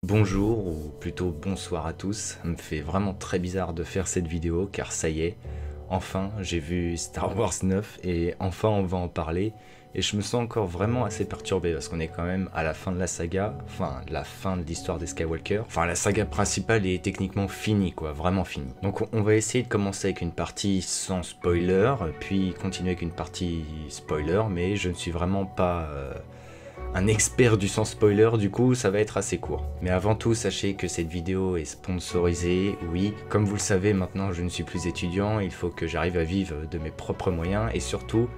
Bonjour ou plutôt bonsoir à tous, ça me fait vraiment très bizarre de faire cette vidéo car ça y est, enfin j'ai vu Star Wars 9 et enfin on va en parler et je me sens encore vraiment assez perturbé parce qu'on est quand même à la fin de la saga, enfin la fin de l'histoire des Skywalker, enfin la saga principale est techniquement finie quoi, vraiment finie. Donc on va essayer de commencer avec une partie sans spoiler, puis continuer avec une partie spoiler, mais je ne suis vraiment pas un expert du sans spoiler, du coup ça va être assez court. Mais avant tout, sachez que cette vidéo est sponsorisée, oui. Comme vous le savez, maintenant je ne suis plus étudiant, il faut que j'arrive à vivre de mes propres moyens, et surtout,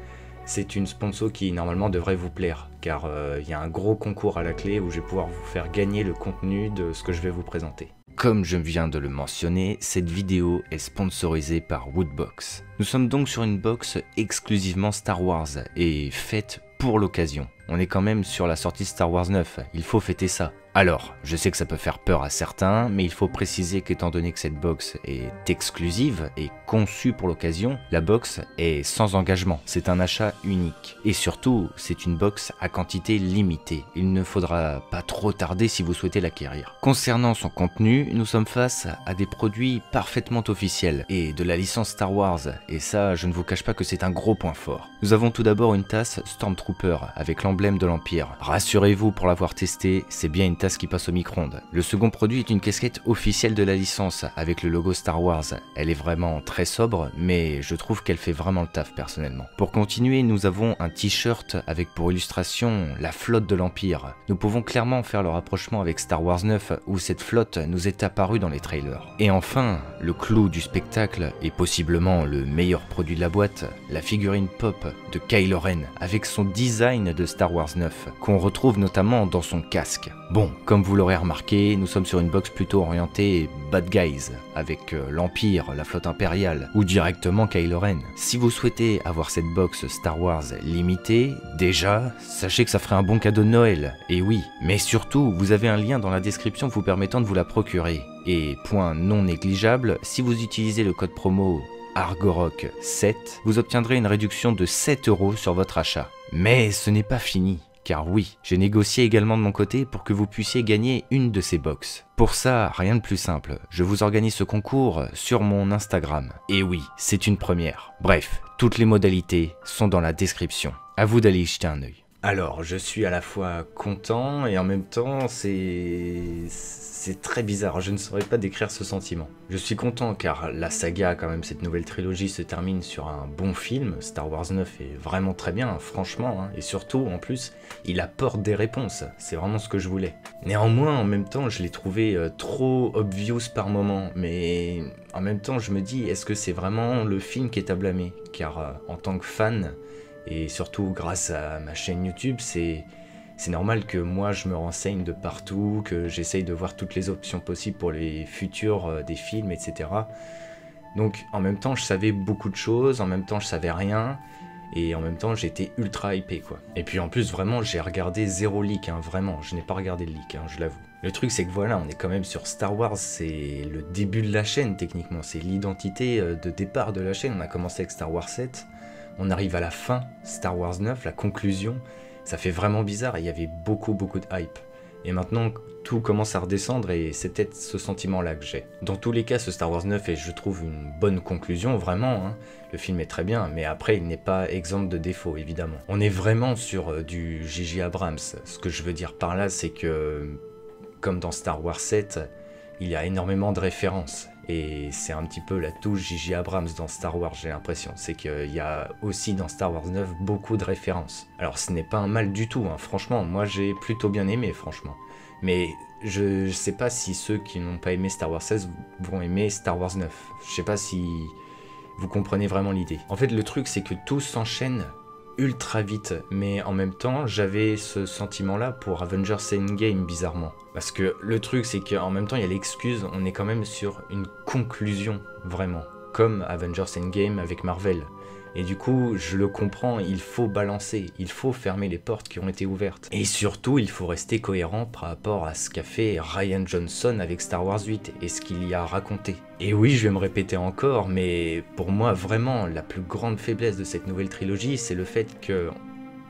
c'est une sponsor qui normalement devrait vous plaire, car il y a un gros concours à la clé où je vais pouvoir vous faire gagner le contenu de ce que je vais vous présenter. Comme je viens de le mentionner, cette vidéo est sponsorisée par Woodbox. Nous sommes donc sur une box exclusivement Star Wars et faite pour l'occasion. On est quand même sur la sortie Star Wars 9, il faut fêter ça. Alors, je sais que ça peut faire peur à certains, mais il faut préciser qu'étant donné que cette box est exclusive et conçue pour l'occasion, la box est sans engagement, c'est un achat unique. Et surtout, c'est une box à quantité limitée, il ne faudra pas trop tarder si vous souhaitez l'acquérir. Concernant son contenu, nous sommes face à des produits parfaitement officiels et de la licence Star Wars, et ça, je ne vous cache pas que c'est un gros point fort. Nous avons tout d'abord une tasse Stormtrooper avec l'emblème de l'Empire. Rassurez-vous, pour l'avoir testé, c'est bien une tasse qui passe au micro-ondes. Le second produit est une casquette officielle de la licence avec le logo Star Wars. Elle est vraiment très sobre, mais je trouve qu'elle fait vraiment le taf personnellement. Pour continuer, nous avons un t-shirt avec pour illustration la flotte de l'Empire. Nous pouvons clairement faire le rapprochement avec Star Wars 9 où cette flotte nous est apparue dans les trailers. Et enfin, le clou du spectacle et possiblement le meilleur produit de la boîte, la figurine pop de Kylo Ren avec son design de Star Wars 9 qu'on retrouve notamment dans son casque. Bon, comme vous l'aurez remarqué, nous sommes sur une box plutôt orientée bad guys, avec l'Empire, la flotte impériale, ou directement Kylo Ren. Si vous souhaitez avoir cette box Star Wars limitée, déjà, sachez que ça ferait un bon cadeau de Noël, et oui. Mais surtout, vous avez un lien dans la description vous permettant de vous la procurer. Et point non négligeable, si vous utilisez le code promo ARGOROC7, vous obtiendrez une réduction de 7 € sur votre achat. Mais ce n'est pas fini. Car oui, j'ai négocié également de mon côté pour que vous puissiez gagner une de ces box. Pour ça, rien de plus simple, je vous organise ce concours sur mon Instagram. Et oui, c'est une première. Bref, toutes les modalités sont dans la description. À vous d'aller y jeter un œil. Alors, je suis à la fois content et en même temps, c'est très bizarre, je ne saurais pas décrire ce sentiment. Je suis content car la saga, quand même, cette nouvelle trilogie se termine sur un bon film. Star Wars 9 est vraiment très bien, franchement, hein. Et surtout, en plus, il apporte des réponses, c'est vraiment ce que je voulais. Néanmoins, en même temps, je l'ai trouvé trop obvious par moment, mais en même temps, je me dis, est-ce que c'est vraiment le film qui est à blâmer? Car en tant que fan, et surtout grâce à ma chaîne YouTube, c'est normal que moi je me renseigne de partout, que j'essaye de voir toutes les options possibles pour les futurs des films, etc. Donc en même temps je savais beaucoup de choses, en même temps je savais rien, et en même temps j'étais ultra hypé quoi. Et puis en plus vraiment j'ai regardé zéro leak, hein, vraiment, je n'ai pas regardé le leak, hein, je l'avoue. Le truc c'est que voilà, on est quand même sur Star Wars, c'est le début de la chaîne techniquement, c'est l'identité de départ de la chaîne. On a commencé avec Star Wars 7, on arrive à la fin, Star Wars 9, la conclusion, ça fait vraiment bizarre, il y avait beaucoup de hype. Et maintenant, tout commence à redescendre et c'est peut-être ce sentiment-là que j'ai. Dans tous les cas, ce Star Wars 9 est, je trouve, une bonne conclusion, vraiment, hein. Le film est très bien, mais après, il n'est pas exempt de défauts, évidemment. On est vraiment sur du J.J. Abrams. Ce que je veux dire par là, c'est que, comme dans Star Wars 7, il y a énormément de références. Et c'est un petit peu la touche J.J. Abrams dans Star Wars, j'ai l'impression. C'est qu'il y a aussi dans Star Wars 9 beaucoup de références. Alors ce n'est pas un mal du tout, hein. Franchement, moi j'ai plutôt bien aimé, franchement. Mais je sais pas si ceux qui n'ont pas aimé Star Wars 16 vont aimer Star Wars 9. Je sais pas si vous comprenez vraiment l'idée. En fait, le truc c'est que tout s'enchaîne ultra vite, mais en même temps j'avais ce sentiment là pour Avengers Endgame bizarrement, parce que le truc c'est qu'en même temps il y a l'excuse, on est quand même sur une conclusion vraiment, comme Avengers Endgame avec Marvel, et du coup je le comprends, il faut balancer, il faut fermer les portes qui ont été ouvertes, et surtout il faut rester cohérent par rapport à ce qu'a fait Rian Johnson avec Star Wars 8 et ce qu'il y a raconté. Et oui, je vais me répéter encore, mais pour moi vraiment la plus grande faiblesse de cette nouvelle trilogie, c'est le fait que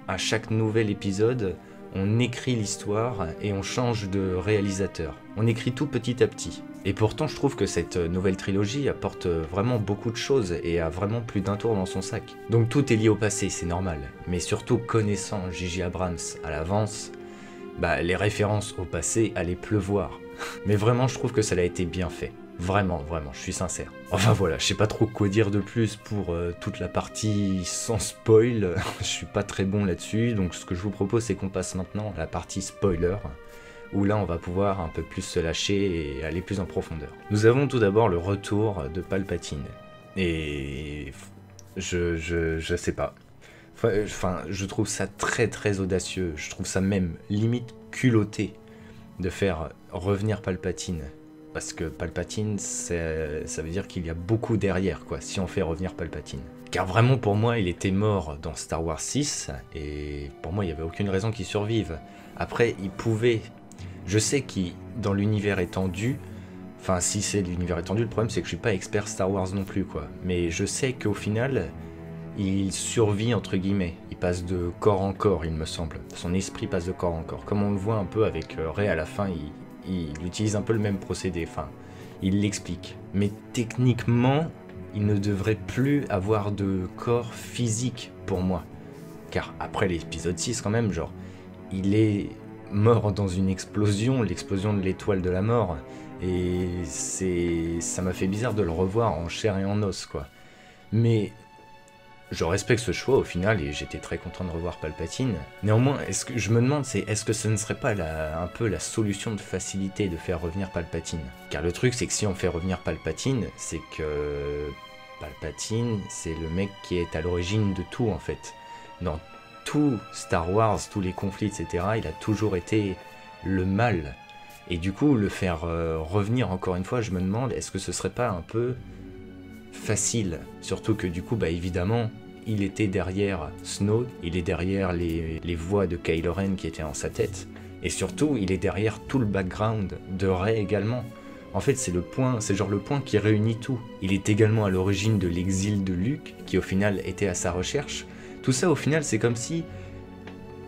à chaque nouvel épisode, on écrit l'histoire et on change de réalisateur. On écrit tout petit à petit. Et pourtant, je trouve que cette nouvelle trilogie apporte vraiment beaucoup de choses et a vraiment plus d'un tour dans son sac. Donc tout est lié au passé, c'est normal. Mais surtout, connaissant J.J. Abrams à l'avance, bah, les références au passé allaient pleuvoir. Mais vraiment, je trouve que ça a été bien fait. Vraiment, vraiment, je suis sincère. Enfin voilà, je sais pas trop quoi dire de plus pour toute la partie sans spoil. Je suis pas très bon là-dessus, donc ce que je vous propose, c'est qu'on passe maintenant à la partie spoiler, où là on va pouvoir un peu plus se lâcher et aller plus en profondeur. Nous avons tout d'abord le retour de Palpatine. Et je sais pas. Enfin, je trouve ça très très audacieux. Je trouve ça même limite culotté de faire revenir Palpatine. Parce que Palpatine, ça veut dire qu'il y a beaucoup derrière, quoi, si on fait revenir Palpatine. Car vraiment, pour moi, il était mort dans Star Wars 6, et pour moi, il n'y avait aucune raison qu'il survive. Après, il pouvait... Je sais qu'il, dans l'univers étendu, enfin, si c'est l'univers étendu, le problème, c'est que je suis pas expert Star Wars non plus, quoi. Mais je sais qu'au final, il survit, entre guillemets. Il passe de corps en corps, il me semble. Son esprit passe de corps en corps. Comme on le voit un peu avec Rey à la fin, il utilise un peu le même procédé, enfin, il l'explique. Mais techniquement, il ne devrait plus avoir de corps physique pour moi. Car après l'épisode 6 quand même, genre, il est mort dans une explosion, l'explosion de l'étoile de la mort, et ça m'a fait bizarre de le revoir en chair et en os, quoi. Mais... je respecte ce choix au final et j'étais très content de revoir Palpatine. Néanmoins, je me demande, est-ce que ce ne serait pas un peu la solution de facilité de faire revenir Palpatine? Car le truc, c'est que si on fait revenir Palpatine, c'est que Palpatine, c'est le mec qui est à l'origine de tout en fait. Dans tout Star Wars, tous les conflits, etc., il a toujours été le mal. Et du coup, le faire revenir encore une fois, je me demande, est-ce que ce serait pas un peu facile, surtout que du coup, bah évidemment, il était derrière Snoke, il est derrière les voix de Kylo Ren qui étaient en sa tête, et surtout, il est derrière tout le background de Rey également. En fait, c'est genre le point qui réunit tout. Il est également à l'origine de l'exil de Luke, qui au final était à sa recherche. Tout ça, au final, c'est comme si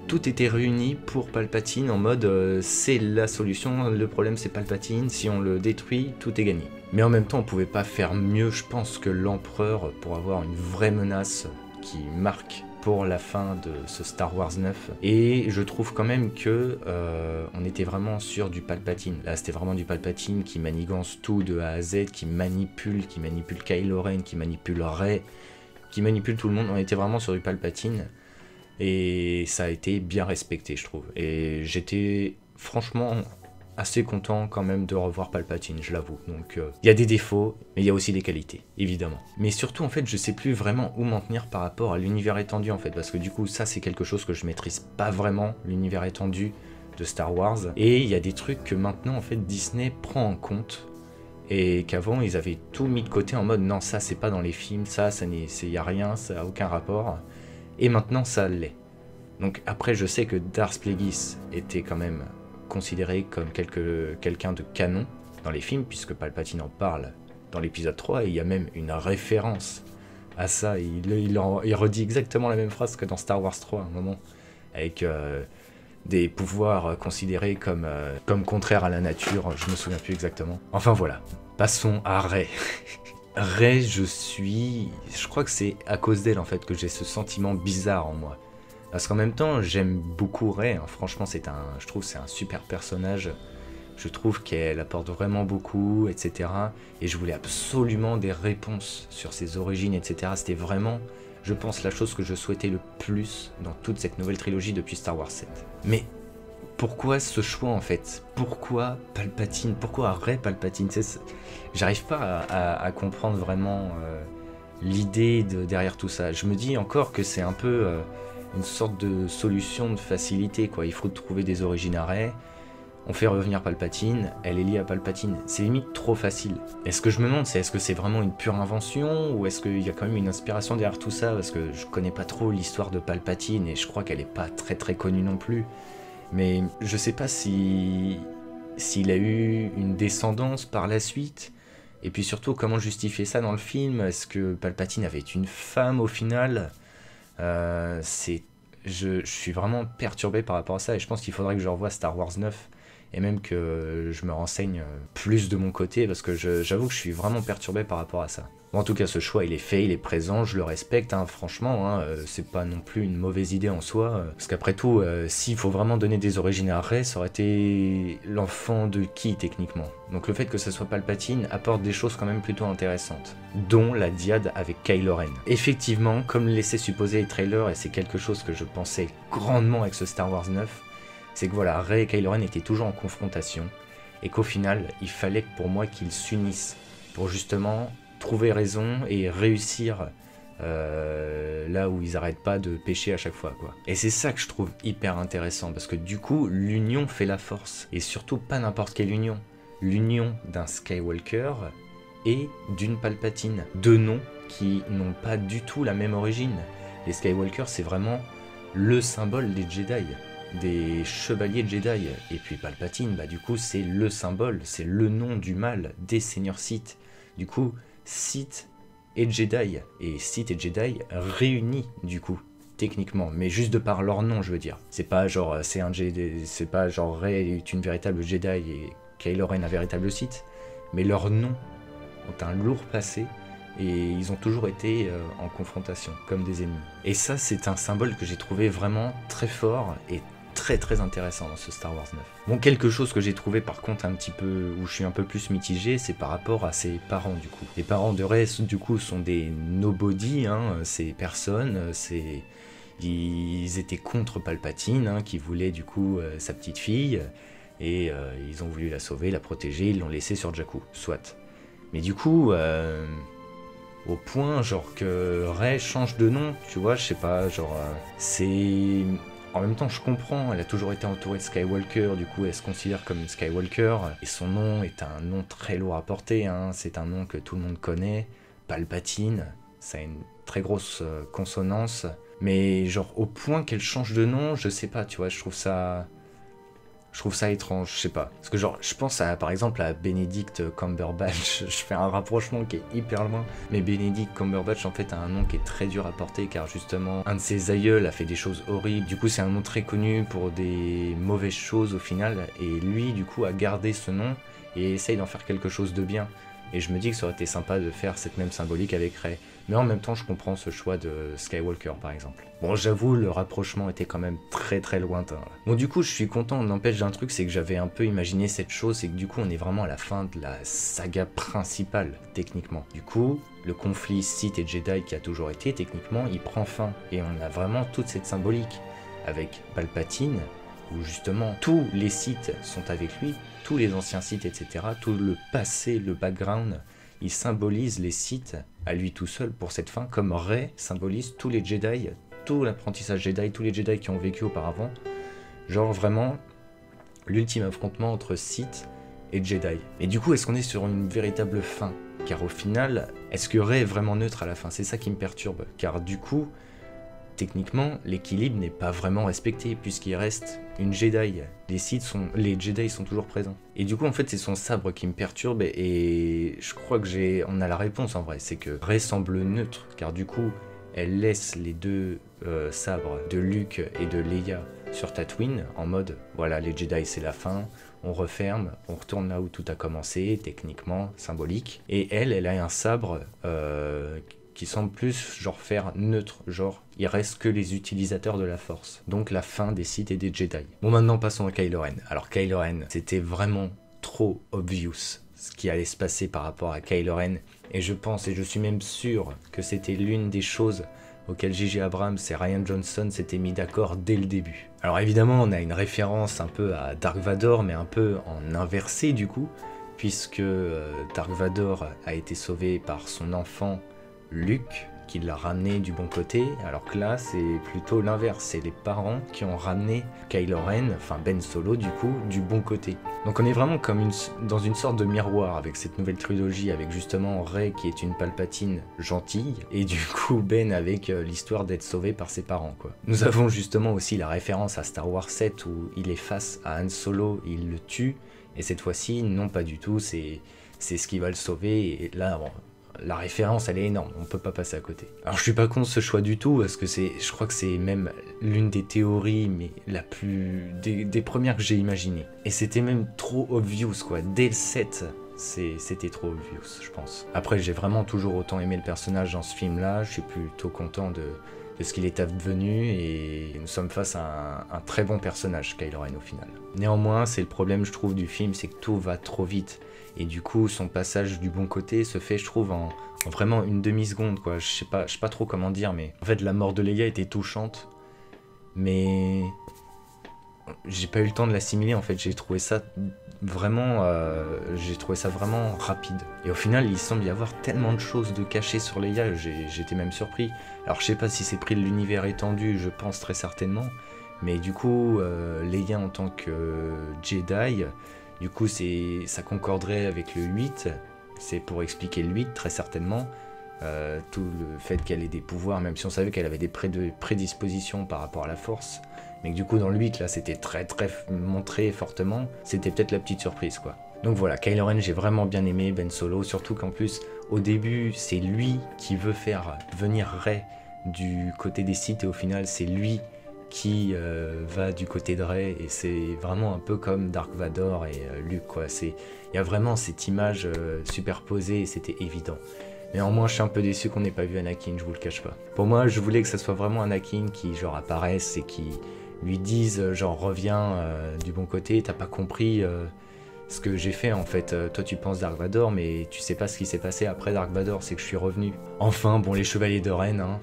tout était réuni pour Palpatine en mode c'est la solution, le problème c'est Palpatine, si on le détruit, tout est gagné. Mais en même temps, on pouvait pas faire mieux, je pense, que l'Empereur pour avoir une vraie menace qui marque pour la fin de ce Star Wars 9. Et je trouve quand même que on était vraiment sur du Palpatine. Là, c'était vraiment du Palpatine qui manigance tout de A à Z, qui manipule Kylo Ren, qui manipule Rey, qui manipule tout le monde. On était vraiment sur du Palpatine. Et ça a été bien respecté, je trouve. Et j'étais franchement assez content quand même de revoir Palpatine, je l'avoue. Donc il y a des défauts, mais il y a aussi des qualités, évidemment. Mais surtout, en fait, je sais plus vraiment où m'en tenir par rapport à l'univers étendu, en fait. Parce que du coup, ça, c'est quelque chose que je maîtrise pas vraiment, l'univers étendu de Star Wars. Et il y a des trucs que maintenant, en fait, Disney prend en compte. Et qu'avant, ils avaient tout mis de côté en mode, non, ça, c'est pas dans les films, il y a rien, ça a aucun rapport. Et maintenant, ça l'est. Donc après, je sais que Darth Plagueis était quand même considéré comme quelqu'un de canon dans les films, puisque Palpatine en parle dans l'épisode 3, et il y a même une référence à ça. Il redit exactement la même phrase que dans Star Wars 3, à un moment, avec des pouvoirs considérés comme contraires à la nature, je me souviens plus exactement. Enfin voilà, passons à Rey. Rey, je crois que c'est à cause d'elle en fait que j'ai ce sentiment bizarre en moi. Parce qu'en même temps, j'aime beaucoup Rey, hein. Franchement, je trouve que c'est un super personnage. Je trouve qu'elle apporte vraiment beaucoup, etc. Et je voulais absolument des réponses sur ses origines, etc. C'était vraiment, je pense, la chose que je souhaitais le plus dans toute cette nouvelle trilogie depuis Star Wars 7. Mais pourquoi ce choix en fait? Pourquoi Palpatine? Pourquoi Rey Palpatine? J'arrive pas à comprendre vraiment l'idée derrière tout ça. Je me dis encore que c'est un peu une sorte de solution de facilité, quoi. Il faut trouver des origines à Rey, on fait revenir Palpatine, elle est liée à Palpatine. C'est limite trop facile. Et ce que je me demande, est-ce que c'est vraiment une pure invention, ou est-ce qu'il y a quand même une inspiration derrière tout ça? Parce que je connais pas trop l'histoire de Palpatine, et je crois qu'elle est pas très très connue non plus. Mais je sais pas s'il a eu une descendance par la suite, et puis surtout comment justifier ça dans le film. Est-ce que Palpatine avait une femme au final? je suis vraiment perturbé par rapport à ça, et je pense qu'il faudrait que je revoie Star Wars 9, et même que je me renseigne plus de mon côté, parce que j'avoue que je suis vraiment perturbé par rapport à ça. Bon, en tout cas, ce choix, il est fait, il est présent, je le respecte, hein, franchement, hein, c'est pas non plus une mauvaise idée en soi, parce qu'après tout, s'il faut vraiment donner des origines à Rey, ça aurait été l'enfant de qui, techniquement? Donc le fait que ce soit Palpatine apporte des choses quand même plutôt intéressantes, dont la diade avec Kylo Ren. Effectivement, comme le laissait supposer les trailers, et c'est quelque chose que je pensais grandement avec ce Star Wars 9, c'est que voilà, Rey et Kylo Ren étaient toujours en confrontation, et qu'au final, il fallait pour moi qu'ils s'unissent, pour justement trouver raison et réussir là où ils arrêtent pas de pécher à chaque fois, quoi. Et c'est ça que je trouve hyper intéressant, parce que du coup, l'union fait la force, et surtout pas n'importe quelle union. L'union d'un Skywalker et d'une Palpatine. Deux noms qui n'ont pas du tout la même origine. Les Skywalker, c'est vraiment le symbole des Jedi, des chevaliers Jedi. Et puis Palpatine, bah du coup, c'est le symbole, c'est le nom du mal des seigneurs Sith. Du coup, Sith et Jedi, et Sith et Jedi réunis, du coup, techniquement, mais juste de par leur nom, je veux dire. C'est pas genre, c'est pas genre Rey est une véritable Jedi et Kylo Ren un véritable Sith, mais leurs noms ont un lourd passé, et ils ont toujours été en confrontation, comme des ennemis. Et ça, c'est un symbole que j'ai trouvé vraiment très fort, et très intéressant dans ce Star Wars 9. Bon, quelque chose que j'ai trouvé par contre un petit peu, où je suis un peu plus mitigé, c'est par rapport à ses parents du coup. Les parents de Rey du coup sont des nobody, hein, ces personnes, ils étaient contre Palpatine, hein, qui voulait du coup sa petite fille, et ils ont voulu la sauver, la protéger, ils l'ont laissée sur Jakku, soit. Mais du coup, au point genre que Rey change de nom, tu vois, je sais pas, genre c'est... En même temps, je comprends, elle a toujours été entourée de Skywalker, du coup elle se considère comme une Skywalker, et son nom est un nom très lourd à porter, hein, c'est un nom que tout le monde connaît, Palpatine, ça a une très grosse consonance, mais genre au point qu'elle change de nom, je sais pas, tu vois, je trouve ça étrange, je sais pas. Parce que genre, je pense à, par exemple, à Benedict Cumberbatch, je fais un rapprochement qui est hyper loin, mais Benedict Cumberbatch en fait a un nom qui est très dur à porter, car justement, un de ses aïeuls a fait des choses horribles, du coup c'est un nom très connu pour des mauvaises choses au final, et lui du coup a gardé ce nom, et essaye d'en faire quelque chose de bien. Et je me dis que ça aurait été sympa de faire cette même symbolique avec Rey. Mais en même temps, je comprends ce choix de Skywalker, par exemple. Bon, j'avoue, le rapprochement était quand même très lointain. Bon, du coup, je suis content. N'empêche d'un truc, c'est que j'avais un peu imaginé cette chose, c'est que du coup, on est vraiment à la fin de la saga principale, techniquement. Du coup, le conflit Sith et Jedi qui a toujours été, techniquement, il prend fin. Et on a vraiment toute cette symbolique avec Palpatine, où justement tous les Sith sont avec lui, tous les anciens Sith, etc., tout le passé, le background, il symbolise les Sith à lui tout seul pour cette fin, comme Rey symbolise tous les Jedi, tout l'apprentissage Jedi, tous les Jedi qui ont vécu auparavant, genre vraiment l'ultime affrontement entre Sith et Jedi. Et du coup, est-ce qu'on est sur une véritable fin? Car au final, est-ce que Rey est vraiment neutre à la fin? C'est ça qui me perturbe, car du coup, techniquement, l'équilibre n'est pas vraiment respecté, puisqu'il reste une Jedi. Les Jedi sont toujours présents. Et du coup, en fait, c'est son sabre qui me perturbe, et je crois que on a la réponse en vrai. C'est que Rey semble neutre, car du coup, elle laisse les deux sabres de Luke et de Leia sur Tatooine, en mode, voilà, les Jedi c'est la fin, on referme, on retourne là où tout a commencé, techniquement, symbolique. Et elle a un sabre qui semble plus genre faire neutre, genre il reste que les utilisateurs de la force, donc la fin des Sith et des Jedi. Bon, maintenant passons à Kylo Ren. Alors Kylo Ren, c'était vraiment trop obvious ce qui allait se passer par rapport à Kylo Ren, et je pense, et je suis même sûr que c'était l'une des choses auxquelles J.J. Abrams et Rian Johnson s'étaient mis d'accord dès le début. Alors évidemment, on a une référence un peu à Dark Vador, mais un peu en inversé du coup, puisque Dark Vador a été sauvé par son enfant Luke, qui l'a ramené du bon côté, alors que là c'est plutôt l'inverse, c'est les parents qui ont ramené Kylo Ren, enfin Ben Solo du coup, du bon côté. Donc on est vraiment comme dans une sorte de miroir avec cette nouvelle trilogie, avec justement Rey qui est une Palpatine gentille, et du coup Ben avec l'histoire d'être sauvé par ses parents, quoi. Nous avons justement aussi la référence à Star Wars 7 où il est face à Han Solo, il le tue, et cette fois-ci non pas du tout, c'est ce qui va le sauver, et là bon, la référence elle est énorme, on peut pas passer à côté. Alors je suis pas contre ce choix du tout, parce que je crois que c'est même l'une des théories, mais des premières que j'ai imaginées. Et c'était même trop obvious quoi, dès le 7, c'était trop obvious je pense. Après j'ai vraiment toujours autant aimé le personnage dans ce film là, je suis plutôt content de ce qu'il est advenu, et nous sommes face à un très bon personnage, Kylo Ren au final. Néanmoins, c'est le problème je trouve du film, c'est que tout va trop vite, et du coup son passage du bon côté se fait je trouve en vraiment une demi-seconde quoi, je sais pas trop comment dire, mais en fait la mort de Leia était touchante, mais j'ai pas eu le temps de l'assimiler en fait, j'ai trouvé ça vraiment rapide. Et au final, il semble y avoir tellement de choses de cachées sur Leia, j'étais même surpris. Alors je sais pas si c'est pris de l'univers étendu, je pense très certainement, mais du coup, Leia en tant que Jedi, du coup ça concorderait avec le 8, c'est pour expliquer le 8 très certainement. Tout le fait qu'elle ait des pouvoirs, même si on savait qu'elle avait des prédispositions par rapport à la force, mais que du coup dans le 8 là c'était très montré fortement, c'était peut-être la petite surprise quoi. Donc voilà, Kylo Ren j'ai vraiment bien aimé, Ben Solo, surtout qu'en plus au début c'est lui qui veut faire venir Rey du côté des Sith, et au final c'est lui qui va du côté de Rey, et c'est vraiment un peu comme Dark Vador et Luke quoi. Il y a vraiment cette image superposée, et c'était évident. Néanmoins, je suis un peu déçu qu'on n'ait pas vu Anakin, je vous le cache pas. Pour moi, je voulais que ça soit vraiment Anakin qui genre apparaisse et qui lui dise genre reviens du bon côté, t'as pas compris ce que j'ai fait en fait. Toi tu penses Dark Vador, mais tu sais pas ce qui s'est passé après Dark Vador, c'est que je suis revenu. Enfin, bon, les Chevaliers de Ren, hein.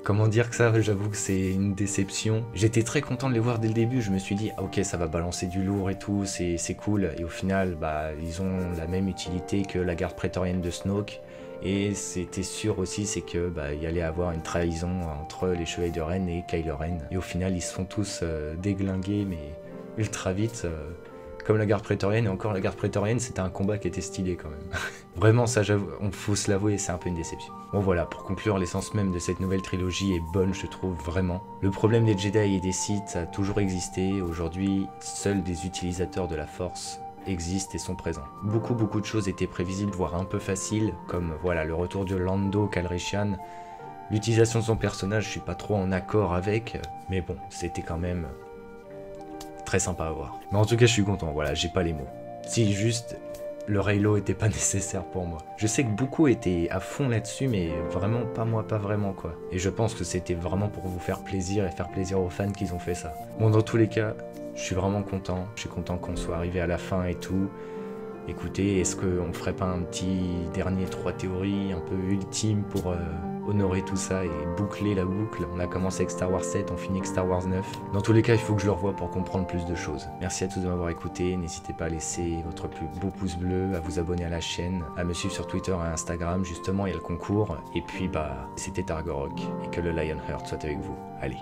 Comment dire que ça, j'avoue que c'est une déception. J'étais très content de les voir dès le début, je me suis dit ah, ok ça va balancer du lourd et tout, c'est cool, et au final bah ils ont la même utilité que la garde prétorienne de Snoke, et c'était sûr aussi c'est que bah il y allait avoir une trahison entre les Chevaliers de Ren et Kylo Ren, et au final ils se font tous déglinguer mais ultra vite. Comme la garde prétorienne, et encore la garde prétorienne c'était un combat qui était stylé quand même. Vraiment ça j'avoue, on faut se l'avouer, c'est un peu une déception. Bon voilà, pour conclure, l'essence même de cette nouvelle trilogie est bonne je trouve vraiment. Le problème des Jedi et des Sith a toujours existé, aujourd'hui seuls des utilisateurs de la Force existent et sont présents. Beaucoup de choses étaient prévisibles, voire un peu faciles, comme voilà le retour de Lando Calrissian. L'utilisation de son personnage je suis pas trop en accord avec, mais bon c'était quand même très sympa à voir. Mais en tout cas je suis content, voilà, j'ai pas les mots. Si juste le Reylo était pas nécessaire pour moi. Je sais que beaucoup étaient à fond là-dessus, mais vraiment pas moi, pas vraiment quoi. Et je pense que c'était vraiment pour vous faire plaisir et faire plaisir aux fans qu'ils ont fait ça. Bon, dans tous les cas, je suis vraiment content. Je suis content qu'on soit arrivé à la fin et tout. Écoutez, est-ce qu'on ferait pas un petit dernier 3 théories un peu ultime pour honorer tout ça et boucler la boucle? On a commencé avec Star Wars 7, on finit avec Star Wars 9. Dans tous les cas, il faut que je le revoie pour comprendre plus de choses. Merci à tous de m'avoir écouté, n'hésitez pas à laisser votre plus beau pouce bleu, à vous abonner à la chaîne, à me suivre sur Twitter et Instagram, justement il y a le concours. Et puis bah, c'était Targorok, et que le Lionheart soit avec vous. Allez.